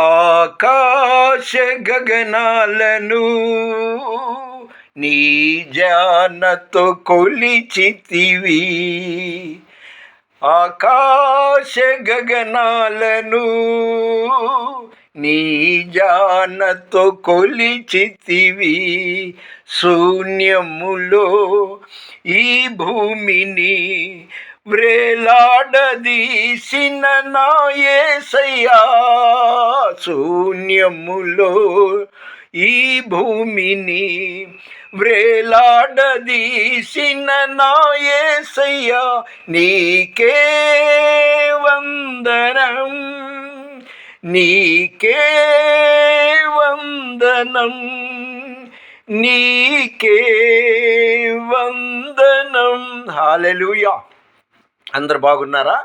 ఆకాశ గగనాలను నీ జ్ఞానతో కొలిచితివి. ఆకాశ గగనాలను నీ జ్ఞానతో కొలిచితివి. శూన్యములో ఈ భూమిని వ్రేలాడదీసిన నా యేసయ్యా, శూన్యములో ఈ భూమిని వ్రేలాడదీసిన నా యేసయ్యా, నీకే వందనం, నీకే వందనం, నీకే వందనం. హల్లెలూయా. అందరు బాగున్నారా?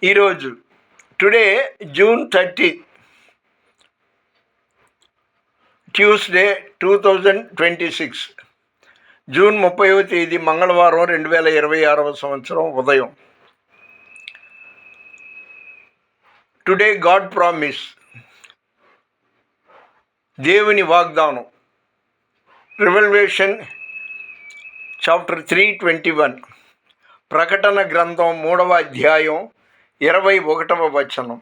ఈరోజు టుడే June 30, ట్యూస్డే 2026, జూన్ 30వ తేదీ మంగళవారం 2026వ సంవత్సరం ఉదయం. టుడే గాడ్ ప్రామిస్, దేవుని వాగ్దానం. రెవల్యూషన్ చాప్టర్ 3:21, ప్రకటన గ్రంథం 3వ అధ్యాయం 21వ వచనం.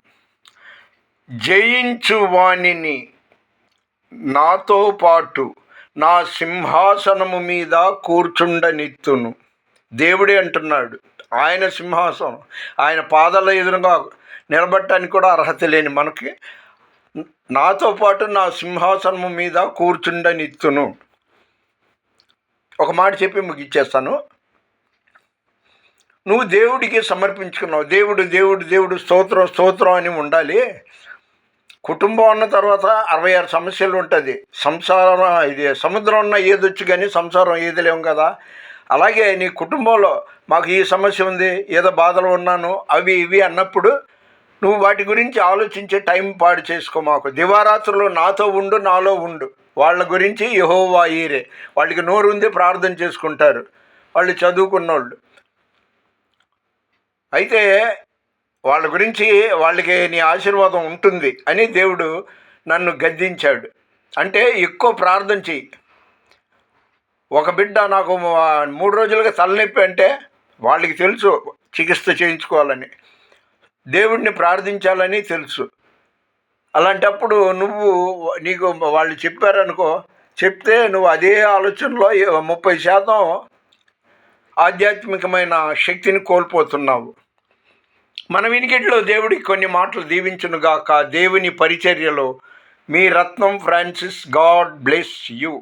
జయించు వాణిని నాతో పాటు నా సింహాసనము మీద కూర్చుండనిత్తును. దేవుడే అంటున్నాడు. ఆయన సింహాసనం, ఆయన పాదాల ఎదురుగా నిలబడటానికి కూడా అర్హత లేని మనకి నాతో పాటు నా సింహాసనము మీద కూర్చుండనిత్తును. ఒక మాట చెప్పి ముగిచ్చేస్తాను. నువ్వు దేవుడికి సమర్పించుకున్నావు. దేవుడు దేవుడు దేవుడు స్తోత్రం స్తోత్రం అని ఉండాలి. కుటుంబం అన్న తర్వాత 66 సమస్యలు ఉంటుంది. సంసారం ఇది సముద్రం ఉన్న ఏదొచ్చు కానీ సంసారం ఏది లేవు కదా. అలాగే నీ కుటుంబంలో మాకు ఈ సమస్య ఉంది, ఏదో బాధలు ఉన్నాను, అవి ఇవి అన్నప్పుడు నువ్వు వాటి గురించి ఆలోచించే టైం పాడు చేసుకో. మాకు దివారాత్రులు నాతో ఉండు, నాలో ఉండు. వాళ్ళ గురించి యెహోవా ఈరే. వాళ్ళకి నోరు ఉంది, ప్రార్థన చేసుకుంటారు, వాళ్ళు చదువుకున్నోళ్ళు. అయితే వాళ్ళ గురించి వాళ్ళకి నీ ఆశీర్వాదం ఉంటుంది అని దేవుడు నన్ను గద్దించాడు. అంటే ఎక్కువ ప్రార్థన చెయ్యి. ఒక బిడ్డ నాకు 3 రోజులుగా తలనొప్పి అంటే వాళ్ళకి తెలుసు చికిత్స చేయించుకోవాలని, దేవుడిని ప్రార్థించాలని తెలుసు. అలాంటప్పుడు నీకు వాళ్ళు చెప్పారనుకో, చెప్తే నువ్వు అదే ఆలోచనలో 30% ఆధ్యాత్మికమైన శక్తిని కోల్పోతున్నావు. మన వినికిడిలో దేవుడికి కొన్ని మాటలు దీవించునుగాక. దేవుని పరిచర్యలో మీ రత్నం ఫ్రాన్సిస్. God bless you.